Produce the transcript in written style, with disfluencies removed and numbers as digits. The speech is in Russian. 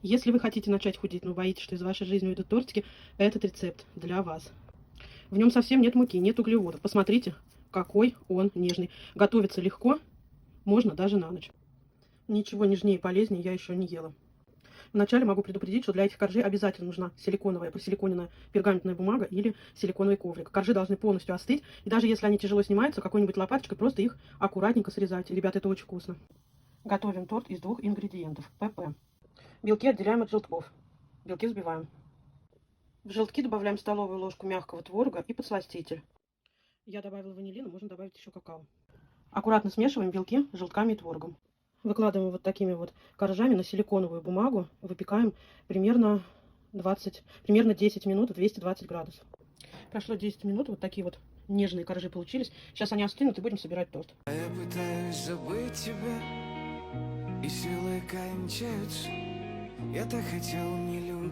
Если вы хотите начать худеть, но боитесь, что из вашей жизни уйдут тортики, этот рецепт для вас. В нем совсем нет муки, нет углеводов. Посмотрите, какой он нежный. Готовится легко, можно даже на ночь. Ничего нежнее и полезнее я еще не ела. Вначале могу предупредить, что для этих коржей обязательно нужна силиконовая, просиликоненная пергаментная бумага или силиконовый коврик. Коржи должны полностью остыть, и даже если они тяжело снимаются, какой-нибудь лопаточкой просто их аккуратненько срезайте. Ребята, это очень вкусно. Готовим торт из 2 ингредиентов. ПП. Белки отделяем от желтков. Белки взбиваем. В желтки добавляем столовую ложку мягкого творога и подсластитель. Я добавила ванилина, можно добавить еще какао. Аккуратно смешиваем белки с желтками и творогом. Выкладываем вот такими вот коржами на силиконовую бумагу. Выпекаем примерно 10 минут в 220 градусов. Прошло 10 минут, вот такие вот нежные коржи получились. Сейчас они остынут и будем собирать торт. Я пытаюсь забыть тебя, и силы кончаются. Я так хотел не любить.